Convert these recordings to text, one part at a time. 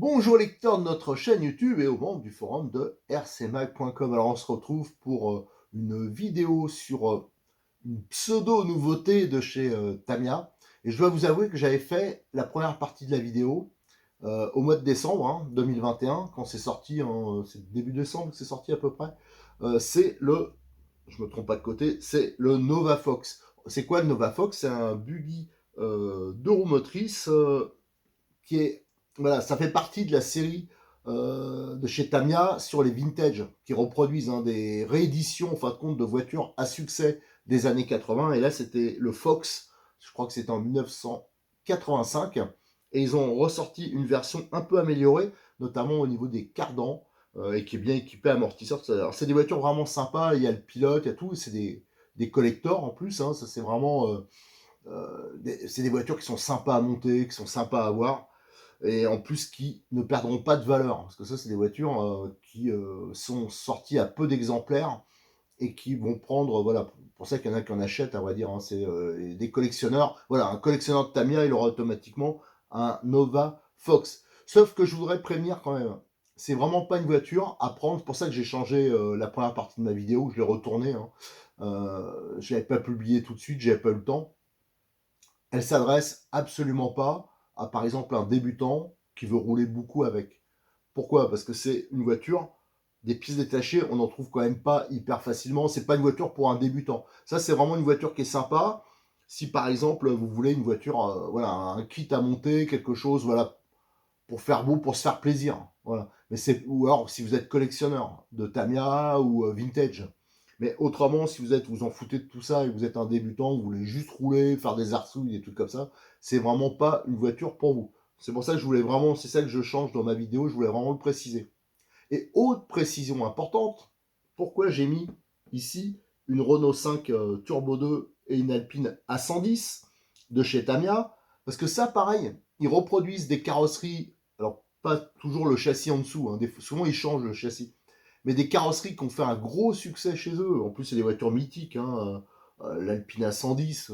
Bonjour lecteurs de notre chaîne YouTube et aux membres du forum de rcmag.com. Alors on se retrouve pour une vidéo sur une pseudo-nouveauté de chez Tamiya. Et je dois vous avouer que j'avais fait la première partie de la vidéo au mois de décembre 2021, quand c'est sorti, c'est début décembre que c'est sorti à peu près. C'est le, je me trompe pas de côté, c'est le Nova Fox. C'est quoi le Nova Fox? C'est un buggy deux roues motrices qui est, voilà, ça fait partie de la série de chez Tamiya sur les vintage, qui reproduisent des rééditions en fin de compte de voitures à succès des années 80. Et là, c'était le Fox, je crois que c'était en 1985. Et ils ont ressorti une version un peu améliorée, notamment au niveau des cardans, et qui est bien équipée amortisseurs. Alors, c'est des voitures vraiment sympas, il y a le pilote, il y a tout, c'est des collectors en plus, ça c'est vraiment... c'est des voitures qui sont sympas à monter, qui sont sympas à voir et en plus qui ne perdront pas de valeur. Parce que ça, c'est des voitures qui sont sorties à peu d'exemplaires et qui vont prendre, voilà, pour ça qu'il y en a qui en achètent, à vrai dire, c'est des collectionneurs. Voilà, un collectionneur de Tamiya, il aura automatiquement un Nova Fox. Sauf que je voudrais prévenir quand même, c'est vraiment pas une voiture à prendre, c'est pour ça que j'ai changé la première partie de ma vidéo, je l'ai retournée. Je l'avais pas publié tout de suite, j'avais pas eu le temps. Elle s'adresse absolument pas à, par exemple, un débutant qui veut rouler beaucoup avec. Pourquoi? Parce que c'est une voiture, des pièces détachées, on n'en trouve quand même pas hyper facilement. C'est pas une voiture pour un débutant. Ça, c'est vraiment une voiture qui est sympa. Si par exemple vous voulez une voiture, voilà, un kit à monter, quelque chose, voilà, pour faire beau, pour se faire plaisir, voilà. Mais c'est, ou alors si vous êtes collectionneur de Tamiya ou vintage. Mais autrement, si vous en foutez de tout ça et vous êtes un débutant, vous voulez juste rouler, faire des arsouilles, des trucs comme ça, c'est vraiment pas une voiture pour vous. C'est pour ça que je voulais vraiment, c'est ça que je change dans ma vidéo, je voulais vraiment le préciser. Et autre précision importante, pourquoi j'ai mis ici une Renault 5 Turbo 2 et une Alpine A110 de chez Tamiya? Parce que ça, pareil, ils reproduisent des carrosseries, alors pas toujours le châssis en dessous, souvent ils changent le châssis, mais des carrosseries qui ont fait un gros succès chez eux. En plus, c'est des voitures mythiques. L'Alpine A110,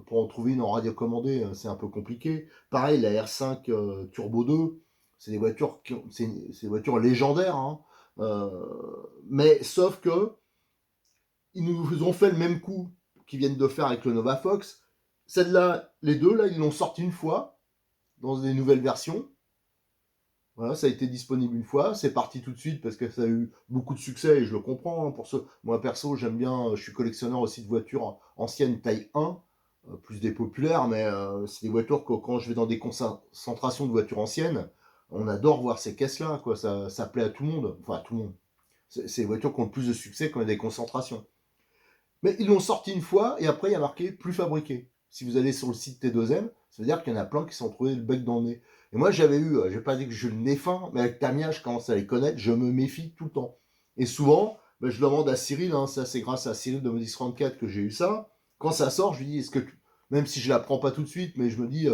pour en trouver une en radiocommandée, c'est un peu compliqué. Pareil, la R5 Turbo 2, c'est des voitures, c'est des voitures légendaires. Mais sauf que ils nous ont fait le même coup qu'ils viennent de faire avec le Nova Fox. Celle-là, les deux, là, ils l'ont sorti une fois dans des nouvelles versions. Voilà, ça a été disponible une fois, c'est parti tout de suite parce que ça a eu beaucoup de succès et je le comprends. Pour ceux, moi perso, j'aime bien, je suis collectionneur aussi de voitures anciennes taille 1, plus des populaires, mais c'est des voitures que quand je vais dans des concentrations de voitures anciennes, on adore voir ces caisses-là, quoi. Ça plaît à tout le monde, enfin à tout le monde. C'est les voitures qui ont le plus de succès quand il y a des concentrations. Mais ils l'ont sorti une fois et après il y a marqué plus fabriqué. Si vous allez sur le site T2M, ça veut dire qu'il y en a plein qui sont trouvés le bec dans le nez. Et moi j'avais eu, je vais pas dire que j'ai le nez fin, mais avec Tamiya, je commence à les connaître, je me méfie tout le temps. Et souvent, ben, je demande à Cyril, ça c'est grâce à Cyril de Modis 34 que j'ai eu ça. Quand ça sort, je lui dis, est-ce que même si je la prends pas tout de suite, mais je me dis,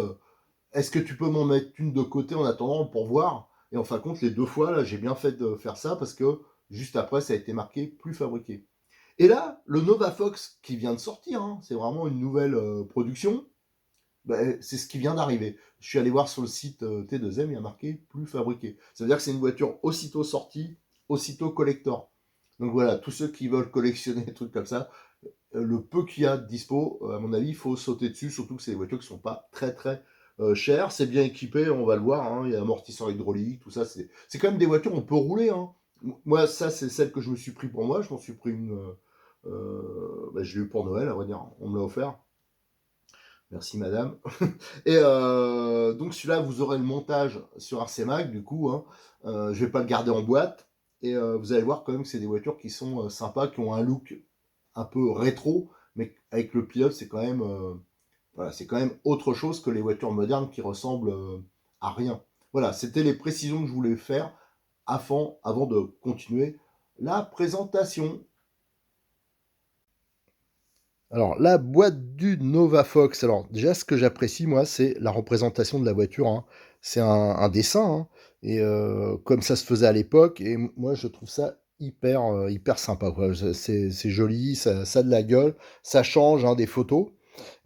est-ce que tu peux m'en mettre une de côté en attendant pour voir? Et en fin de compte, les deux fois, là, j'ai bien fait de faire ça parce que juste après, ça a été marqué plus fabriqué. Et là, le Nova Fox qui vient de sortir, c'est vraiment une nouvelle production, c'est ce qui vient d'arriver. Je suis allé voir sur le site T2M, il y a marqué plus fabriqué. Ça veut dire que c'est une voiture aussitôt sortie, aussitôt collector. Donc voilà, tous ceux qui veulent collectionner des trucs comme ça, le peu qu'il y a de dispo, à mon avis, il faut sauter dessus, surtout que c'est des voitures qui ne sont pas très très chères. C'est bien équipé, on va le voir, il y a amortisseur hydraulique, tout ça. C'est quand même des voitures, on peut rouler. Moi, ça, c'est celle que je me suis pris pour moi. Je m'en suis pris une. Je l'ai eu pour Noël, à vrai dire. On me l'a offert. Merci madame. Et donc celui-là, vous aurez le montage sur RCMag, du coup. Je vais pas le garder en boîte. Et vous allez voir quand même que c'est des voitures qui sont sympas, qui ont un look un peu rétro, mais avec le pilote, c'est quand même, voilà, c'est quand même autre chose que les voitures modernes qui ressemblent à rien. Voilà, c'était les précisions que je voulais faire avant de continuer la présentation. Alors, la boîte du Nova Fox. Alors, déjà, ce que j'apprécie, moi, c'est la représentation de la voiture. C'est un dessin, et comme ça se faisait à l'époque. Et moi, je trouve ça hyper sympa, quoi. C'est joli, ça a de la gueule, ça change des photos.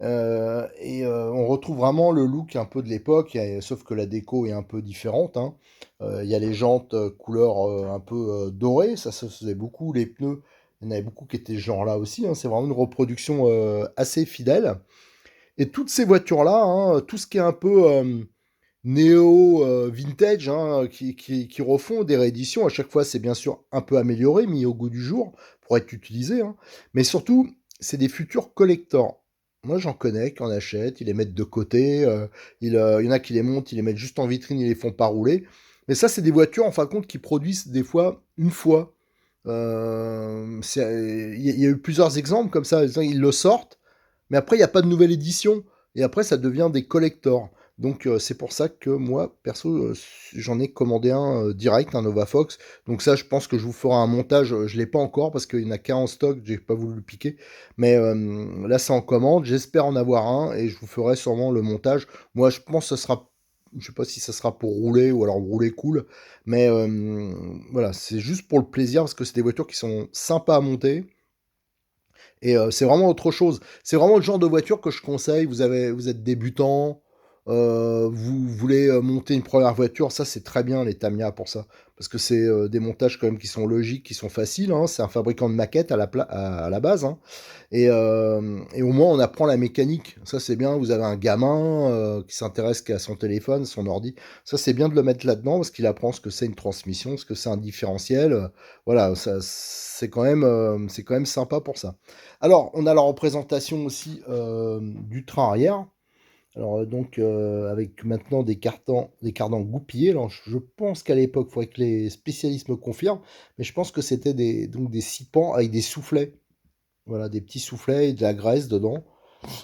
On retrouve vraiment le look un peu de l'époque, sauf que la déco est un peu différente, hein. Il y a les jantes couleur un peu dorée, ça se faisait beaucoup, les pneus, il y en avait beaucoup qui étaient ce genre-là aussi, hein. C'est vraiment une reproduction assez fidèle. Et toutes ces voitures-là, hein, tout ce qui est un peu néo vintage, hein, qui refont des rééditions. À chaque fois, c'est bien sûr un peu amélioré, mis au goût du jour pour être utilisé, hein. Mais surtout, c'est des futurs collectors. Moi, j'en connais qui en achètent, ils les mettent de côté. Il y en a qui les montent, ils les mettent juste en vitrine, ils les font pas rouler. Mais ça, c'est des voitures, en fin de compte, qui produisent des fois une fois. Il y a eu plusieurs exemples comme ça. Ils le sortent, mais après, il n'y a pas de nouvelle édition. Et après, ça devient des collectors. Donc, c'est pour ça que moi, perso, j'en ai commandé un direct, un Nova Fox. Donc ça, je pense que je vous ferai un montage. Je ne l'ai pas encore parce qu'il y en a qu'un en stock. J'ai pas voulu le piquer. Mais là, c'est en commande. J'espère en avoir un et je vous ferai sûrement le montage. Moi, je pense que ce sera... Je sais pas si ça sera pour rouler ou alors rouler cool. Mais voilà, c'est juste pour le plaisir parce que c'est des voitures qui sont sympas à monter. Et c'est vraiment autre chose. C'est vraiment le genre de voiture que je conseille. Vous êtes débutant, vous voulez monter une première voiture, ça c'est très bien les Tamiya pour ça. Parce que c'est des montages quand même qui sont logiques, qui sont faciles, hein. C'est un fabricant de maquettes à la base, hein. Et au moins on apprend la mécanique. Ça c'est bien, vous avez un gamin qui s'intéresse qu'à son téléphone, son ordi. Ça c'est bien de le mettre là-dedans parce qu'il apprend ce que c'est une transmission, ce que c'est un différentiel. Voilà, ça, c'est quand même sympa pour ça. Alors, on a la représentation aussi du train arrière. Alors, avec maintenant des cardans goupillés. Alors, je pense qu'à l'époque, il faudrait que les spécialistes me confirment, mais je pense que c'était donc des six pans avec des soufflets. Voilà, des petits soufflets et de la graisse dedans.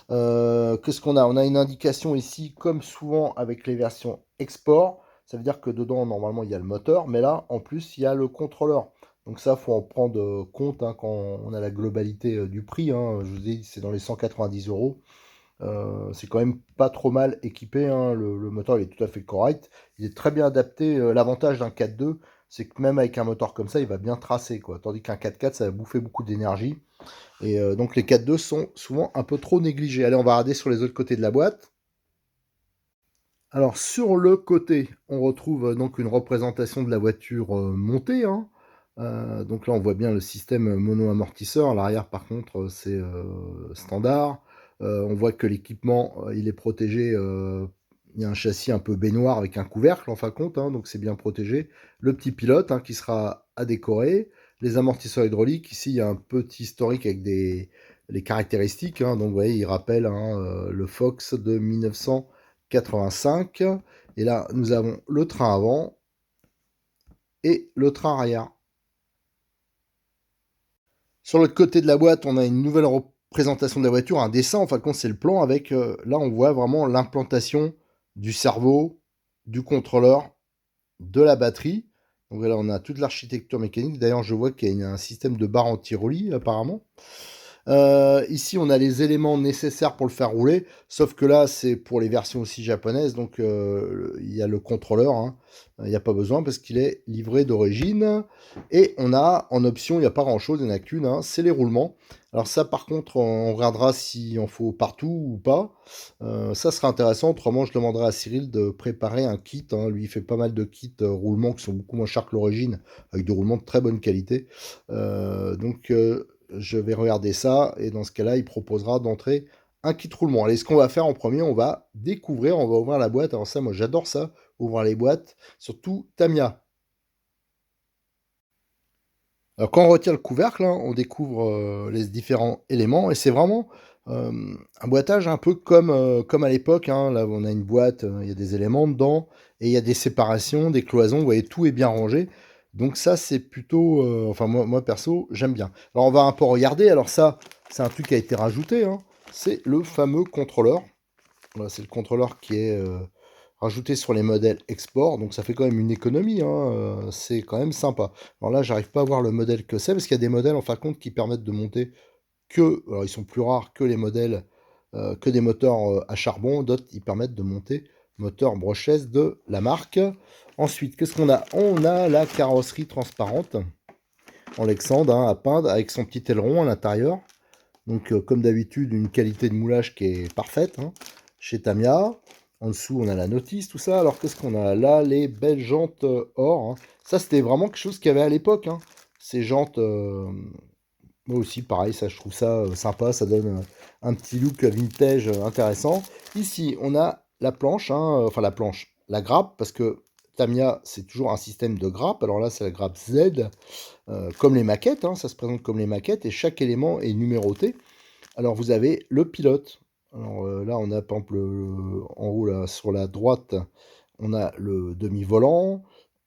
Qu'est-ce qu'on a? On a une indication ici, comme souvent avec les versions export. Ça veut dire que dedans, normalement, il y a le moteur, mais là, en plus, il y a le contrôleur. Donc ça, faut en prendre compte hein, quand on a la globalité du prix, hein. Je vous ai dit, c'est dans les 190 euros. C'est quand même pas trop mal équipé, hein. Le moteur il est tout à fait correct. Il est très bien adapté. L'avantage d'un 4.2, c'est que même avec un moteur comme ça, il va bien tracer, quoi. Tandis qu'un 4.4, ça va bouffer beaucoup d'énergie. Et donc les 4.2 sont souvent un peu trop négligés. Allez, on va regarder sur les autres côtés de la boîte. Alors sur le côté, on retrouve donc une représentation de la voiture montée, hein. Donc là, on voit bien le système mono-amortisseur. À l'arrière, par contre, c'est standard. On voit que l'équipement, il est protégé. Il y a un châssis un peu baignoire avec un couvercle, en fin de compte, hein, donc c'est bien protégé. Le petit pilote hein, qui sera à décorer. Les amortisseurs hydrauliques. Ici, il y a un petit historique avec les caractéristiques, hein. Donc, vous voyez, il rappelle hein, le Fox de 1985. Et là, nous avons le train avant et le train arrière. Sur l'autre côté de la boîte, on a une nouvelle représentation de la voiture, un dessin, en fin de compte, c'est le plan avec, là, on voit vraiment l'implantation du cerveau, du contrôleur, de la batterie. Donc là, on a toute l'architecture mécanique. D'ailleurs, je vois qu'il y a un système de barre anti-roulis, apparemment. Ici, on a les éléments nécessaires pour le faire rouler, sauf que là, c'est pour les versions aussi japonaises, donc il y a le contrôleur, hein. Il n'y a pas besoin parce qu'il est livré d'origine. Et on a en option, il n'y a pas grand-chose, il n'y en a qu'une, hein, c'est les roulements. Alors ça, par contre, on regardera s'il en faut partout ou pas. Ça sera intéressant, autrement, je demanderai à Cyril de préparer un kit, hein. Lui, il fait pas mal de kits roulements qui sont beaucoup moins chers que l'origine, avec des roulements de très bonne qualité. Je vais regarder ça et dans ce cas-là, il proposera d'entrer un kit roulement. Allez, ce qu'on va faire en premier, on va découvrir, on va ouvrir la boîte. Alors ça, moi j'adore ça, ouvrir les boîtes, surtout Tamiya. Alors quand on retire le couvercle, hein, on découvre les différents éléments et c'est vraiment un boîtage un peu comme à l'époque, hein. Là, on a une boîte, il y a des éléments dedans et il y a des séparations, des cloisons. Vous voyez, tout est bien rangé. Donc ça, c'est plutôt... enfin, moi, perso, j'aime bien. Alors, on va un peu regarder. Alors ça, c'est un truc qui a été rajouté, hein. C'est le fameux contrôleur. Voilà, c'est le contrôleur qui est rajouté sur les modèles export. Donc ça fait quand même une économie, hein. C'est quand même sympa. Alors là, j'arrive pas à voir le modèle que c'est, parce qu'il y a des modèles, en fin de compte, qui permettent de monter que... Alors, ils sont plus rares que les modèles, que des moteurs à charbon. D'autres, ils permettent de monter moteur brochesse de la marque. Ensuite, qu'est-ce qu'on a? On a la carrosserie transparente en Lexandre hein, à peindre avec son petit aileron à l'intérieur. Donc comme d'habitude, une qualité de moulage qui est parfaite, hein, chez Tamiya. En dessous, on a la notice, tout ça. Alors qu'est-ce qu'on a là? Les belles jantes or, hein. Ça, c'était vraiment quelque chose qu'il y avait à l'époque, hein. Ces jantes, moi aussi, pareil, ça, je trouve ça sympa. Ça donne un petit look vintage intéressant. Ici, on a la planche, hein, enfin la planche, la grappe, parce que Tamiya, c'est toujours un système de grappe. Alors là, c'est la grappe Z, comme les maquettes, hein, ça se présente comme les maquettes, et chaque élément est numéroté. Alors vous avez le pilote. Alors là, on a par exemple en haut là, sur la droite, on a le demi-volant,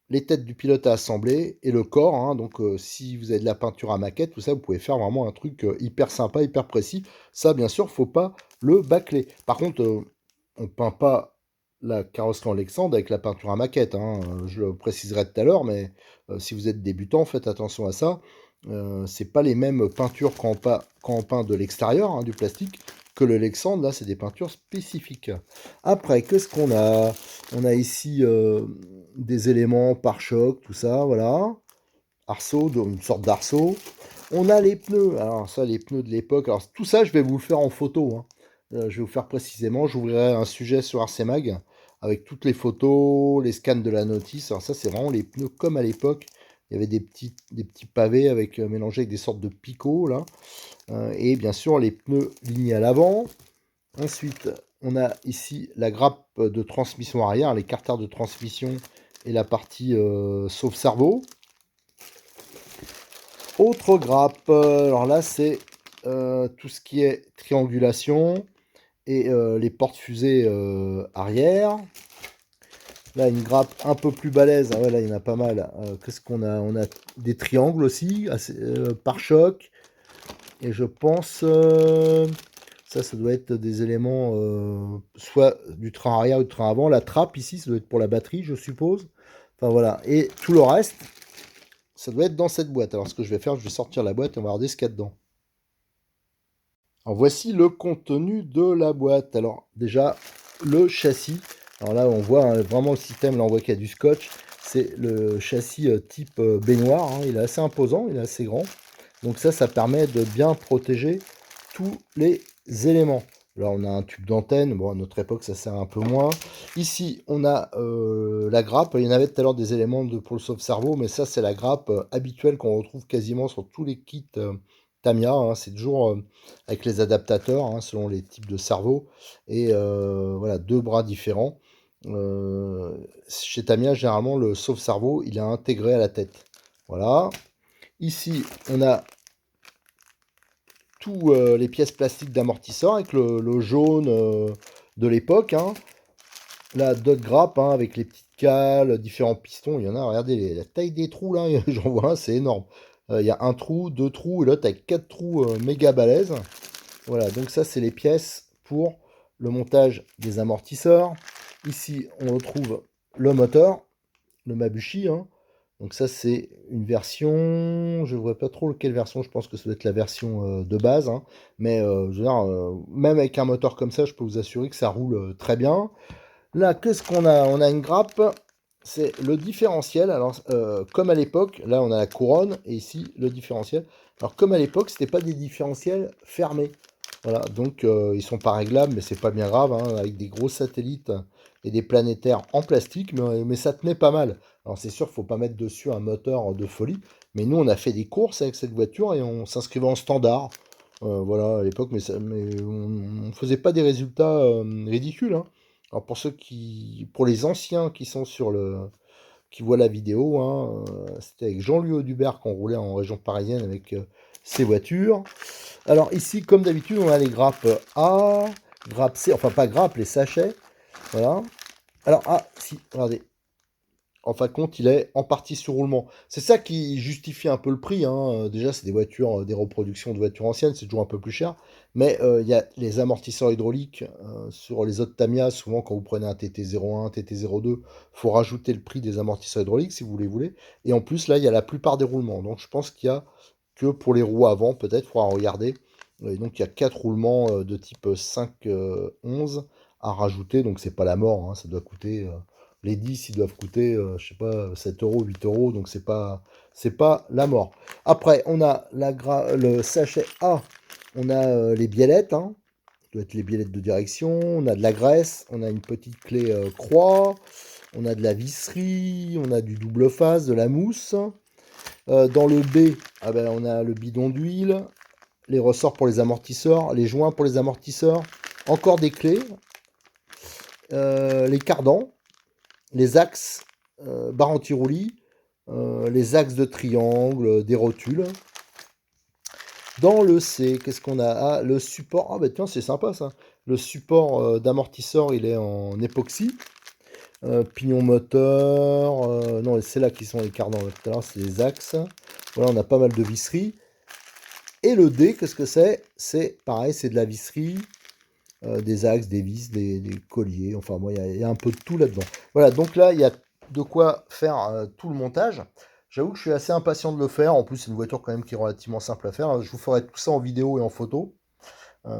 les têtes du pilote à assembler et le corps, hein. Donc si vous avez de la peinture à maquette, tout ça, vous pouvez faire vraiment un truc hyper sympa, hyper précis. Ça, bien sûr, faut pas le bâcler. Par contre, on peint pas la carrosserie en Lexandre avec la peinture à maquette, hein. Je le préciserai tout à l'heure, mais si vous êtes débutant, faites attention à ça. C'est pas les mêmes peintures quand on peint de l'extérieur, hein, du plastique, que le Lexandre. Là, c'est des peintures spécifiques. Après, qu'est-ce qu'on a? On a ici des éléments pare-choc, tout ça, voilà. Arceau, une sorte d'arceau. On a les pneus. Alors ça, les pneus de l'époque. Alors tout ça, je vais vous le faire en photo, hein. Je vais vous faire précisément. J'ouvrirai un sujet sur RCMag avec toutes les photos, les scans de la notice. Alors ça, c'est vraiment les pneus comme à l'époque. Il y avait des petits pavés avec mélangés avec des sortes de picots là. Et bien sûr, les pneus lignés à l'avant. Ensuite, on a ici la grappe de transmission arrière, les carters de transmission et la partie sauve-cerveau. Autre grappe, alors là c'est tout ce qui est triangulation et les portes-fusées arrière. Là, une grappe un peu plus balèze, ah ouais, là il y en a pas mal. Qu'est-ce qu'on a? On a des triangles aussi, pare-choc. Et je pense, ça doit être des éléments, soit du train arrière ou du train avant. La trappe ici, ça doit être pour la batterie, je suppose. Enfin voilà. Et tout le reste, ça doit être dans cette boîte. Alors ce que je vais faire, je vais sortir la boîte et on va regarder ce qu'il y a dedans. Alors voici le contenu de la boîte. Alors déjà, le châssis. Alors là, on voit hein, vraiment le système. Là, on voit qu'il y a du scotch. C'est le châssis type baignoire, hein. Il est assez imposant, il est assez grand. Donc ça permet de bien protéger tous les éléments. Là, on a un tube d'antenne. Bon, à notre époque, ça sert un peu moins. Ici, on a la grappe. Il y en avait tout à l'heure des éléments pour le sauve-cerveau, mais ça, c'est la grappe habituelle qu'on retrouve quasiment sur tous les kits Tamiya, hein. C'est toujours avec les adaptateurs, hein, selon les types de cerveau. Et voilà, deux bras différents. Chez Tamiya, généralement, le sauve-cerveau, il est intégré à la tête. Voilà. Ici, on a tous les pièces plastiques d'amortisseur avec le jaune de l'époque, hein. Là, d'autres grappes hein, avec les petites cales, différents pistons. Il y en a, regardez la taille des trous là, j'en vois un, c'est énorme. Il y a un trou, deux trous, et l'autre avec quatre trous méga balèzes. Voilà, donc ça, c'est les pièces pour le montage des amortisseurs. Ici, on retrouve le moteur, le Mabuchi, hein. Donc ça, c'est une version, je ne vois pas trop quelle version, je pense que ça doit être la version de base, hein. Mais je veux dire, même avec un moteur comme ça, je peux vous assurer que ça roule très bien. Là, qu'est-ce qu'on a? On a une grappe, c'est le différentiel. Alors, comme à l'époque, là, on a la couronne, et ici, le différentiel. Alors, comme à l'époque, c'était pas des différentiels fermés. Voilà, donc ils sont pas réglables, mais c'est pas bien grave, hein, avec des gros satellites et des planétaires en plastique, mais ça tenait pas mal. Alors c'est sûr, faut pas mettre dessus un moteur de folie, mais nous on a fait des courses avec cette voiture et on s'inscrivait en standard. Voilà, à l'époque, mais on faisait pas des résultats ridicules, hein. Alors pour les anciens qui sont qui voient la vidéo, hein, c'était avec Jean-Louis Audubert qu'on roulait en région parisienne avec ces voitures. Alors ici, comme d'habitude, on a les grappes A, grappes C, enfin pas grappes, les sachets. Voilà. Alors, ah, si, regardez. En fin de compte, il est en partie sur roulement. C'est ça qui justifie un peu le prix, hein. Déjà, c'est des voitures, des reproductions de voitures anciennes, c'est toujours un peu plus cher. Mais il y a les amortisseurs hydrauliques sur les autres Tamiya. Souvent, quand vous prenez un TT01, TT02, il faut rajouter le prix des amortisseurs hydrauliques si vous les voulez. Et en plus, là, il y a la plupart des roulements. Donc, je pense qu'il y a que pour les roues avant, peut-être, il faudra regarder. Et donc, il y a 4 roulements de type 5-11 à rajouter. Donc, c'est pas la mort, hein. Ça doit coûter. Les 10, ils doivent coûter, je sais pas, 7 euros, 8 euros, donc c'est pas la mort. Après, on a le sachet A On a les biellettes, hein. Ça doit être les biellettes de direction. On a de la graisse. On a une petite clé croix. On a de la visserie. On a du double face, de la mousse. Dans le B, ah ben, on a le bidon d'huile, les ressorts pour les amortisseurs, les joints pour les amortisseurs, encore des clés, les cardans, les axes barres anti-roulis, les axes de triangle, des rotules. Dans le C, qu'est-ce qu'on a? Ah, le support. Ah, bah tiens, c'est sympa ça. Le support d'amortisseur, il est en époxy. Pignon moteur. Non, c'est là qui sont les cardans. Tout à l'heure, c'est les axes. Voilà, on a pas mal de visseries. Et le D, qu'est-ce que c'est? C'est pareil, c'est de la visserie, des axes, des vis, des colliers. Enfin, moi, il y a un peu de tout là-dedans. Voilà, donc là, il y a de quoi faire tout le montage. J'avoue que je suis assez impatient de le faire. En plus, c'est une voiture quand même qui est relativement simple à faire. Je vous ferai tout ça en vidéo et en photo.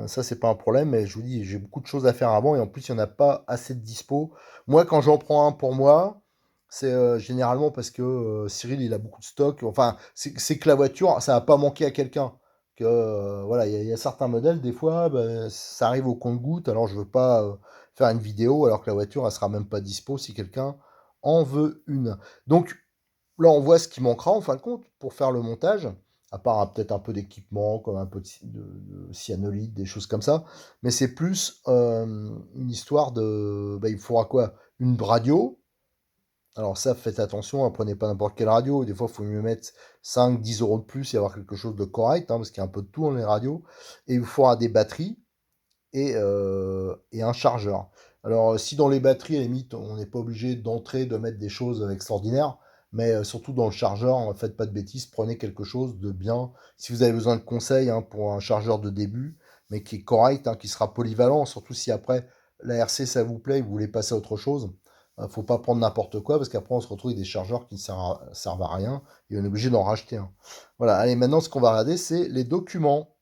Ça, c'est pas un problème, mais je vous dis, j'ai beaucoup de choses à faire avant. Et en plus, il n'y en a pas assez de dispo. Moi, quand j'en prends un pour moi, c'est généralement parce que Cyril, il a beaucoup de stock. Enfin, c'est que la voiture, ça va pas manquer à quelqu'un. Que voilà, il y a certains modèles, des fois, bah, ça arrive au compte-gouttes. Alors, je veux pas faire une vidéo alors que la voiture, elle sera même pas dispo si quelqu'un en veut une. Donc, là, on voit ce qui manquera en fin de compte pour faire le montage, à part peut-être un peu d'équipement, comme un peu de cyanolite, des choses comme ça. Mais c'est plus une histoire de. Bah, il faudra quoi? Une radio. Alors ça, faites attention, hein, prenez pas n'importe quelle radio. Des fois, il faut mieux mettre 5, 10 € de plus et avoir quelque chose de correct, hein, parce qu'il y a un peu de tout dans les radios. Et il vous faudra des batteries et un chargeur. Alors, si dans les batteries, à la limite, on n'est pas obligé d'entrer, de mettre des choses extraordinaires, mais surtout dans le chargeur, faites pas de bêtises, prenez quelque chose de bien. Si vous avez besoin de conseils hein, pour un chargeur de début, mais qui est correct, hein, qui sera polyvalent, surtout si après la RC ça vous plaît et que vous voulez passer à autre chose, faut pas prendre n'importe quoi, parce qu'après on se retrouve avec des chargeurs qui ne servent à rien, et on est obligé d'en racheter un. Voilà, allez, maintenant ce qu'on va regarder, c'est les documents.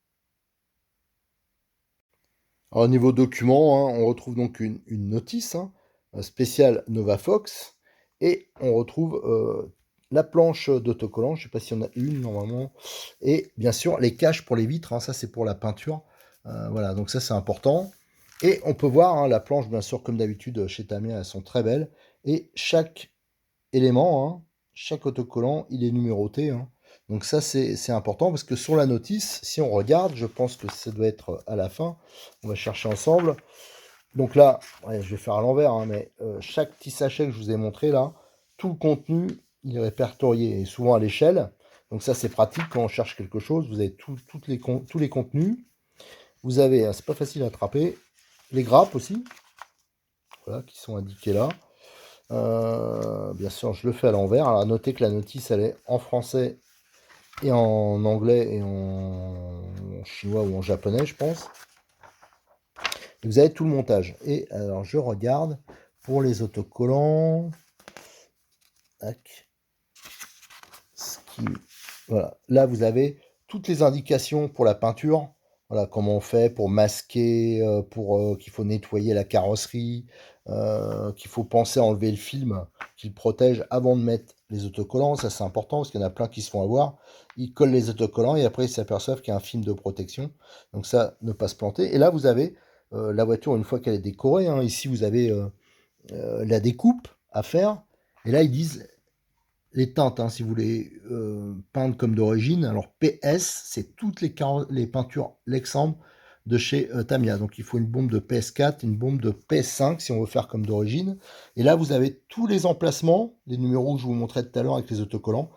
Alors, au niveau documents, hein, on retrouve donc une notice hein, spéciale NovaFox et on retrouve la planche d'autocollant. Je ne sais pas s'il y en a une normalement. Et bien sûr, les caches pour les vitres. Hein, ça, c'est pour la peinture. Voilà, donc ça, c'est important. Et on peut voir hein, la planche, bien sûr, comme d'habitude, chez Tamiya, elles sont très belles. Et chaque élément, hein, chaque autocollant, il est numéroté. Hein. Donc ça, c'est important parce que sur la notice, si on regarde, je pense que ça doit être à la fin. On va chercher ensemble. Donc là, ouais, je vais faire à l'envers, hein, mais chaque petit sachet que je vous ai montré là, tout le contenu, il est répertorié et souvent à l'échelle. Donc ça, c'est pratique quand on cherche quelque chose. Vous avez tous les contenus. Vous avez, hein, c'est pas facile à attraper, les grappes aussi, voilà, qui sont indiquées là. Bien sûr, je le fais à l'envers. Alors, notez que la notice, elle est en français et en anglais et en chinois ou en japonais, je pense. Et vous avez tout le montage. Et alors, je regarde pour les autocollants. Tac. Voilà. Là, vous avez toutes les indications pour la peinture. Voilà, comment on fait pour masquer, pour qu'il faut nettoyer la carrosserie, qu'il faut penser à enlever le film qu'il protège avant de mettre les autocollants. Ça, c'est important parce qu'il y en a plein qui se font avoir. Ils collent les autocollants et après, ils s'aperçoivent qu'il y a un film de protection. Donc ça, ne pas se planter. Et là, vous avez la voiture une fois qu'elle est décorée. Hein. Ici, vous avez la découpe à faire. Et là, ils disent les teintes, hein, si vous voulez peindre comme d'origine. Alors PS, c'est toutes les peintures Lexandre de chez Tamiya. Donc il faut une bombe de PS4, une bombe de PS5 si on veut faire comme d'origine. Et là, vous avez tous les emplacements, les numéros que je vous montrais tout à l'heure avec les autocollants.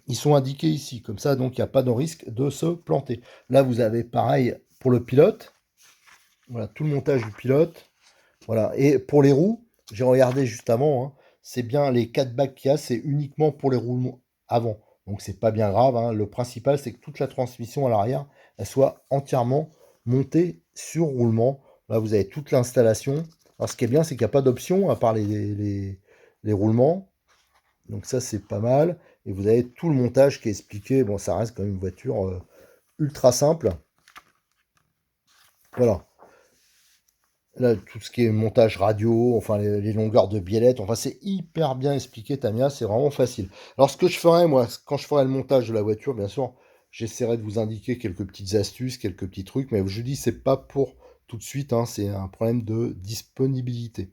Ils sont indiqués ici, comme ça, donc il n'y a pas de risque de se planter. Là, vous avez pareil pour le pilote. Voilà, tout le montage du pilote. Voilà, et pour les roues, j'ai regardé juste avant, hein, c'est bien les 4 bacs qu'il y a, c'est uniquement pour les roulements avant. Donc c'est pas bien grave, hein. Le principal c'est que toute la transmission à l'arrière, elle soit entièrement montée sur roulement. Là vous avez toute l'installation. Alors ce qui est bien, c'est qu'il n'y a pas d'option à part les roulements. Donc ça c'est pas mal. Et vous avez tout le montage qui est expliqué. Bon, ça reste quand même une voiture ultra simple. Voilà. Là, tout ce qui est montage radio, enfin les longueurs de biellette, enfin c'est hyper bien expliqué Tamiya, c'est vraiment facile. Alors ce que je ferai moi, quand je ferai le montage de la voiture, bien sûr, j'essaierai de vous indiquer quelques petites astuces, quelques petits trucs, mais je dis c'est pas pour tout de suite, hein, c'est un problème de disponibilité.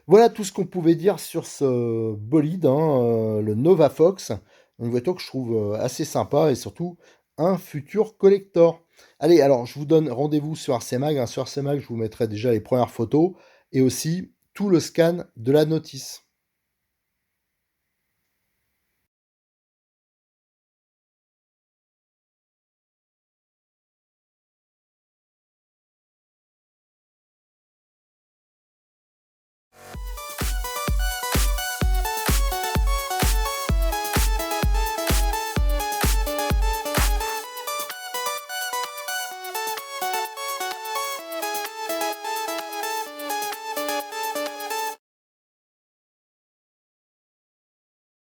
Voilà tout ce qu'on pouvait dire sur ce bolide, hein, le Nova Fox, une voiture que je trouve, assez sympa et surtout un futur collector. Allez, alors je vous donne rendez-vous sur RC Mag, hein. Sur RC Mag, je vous mettrai déjà les premières photos et aussi tout le scan de la notice.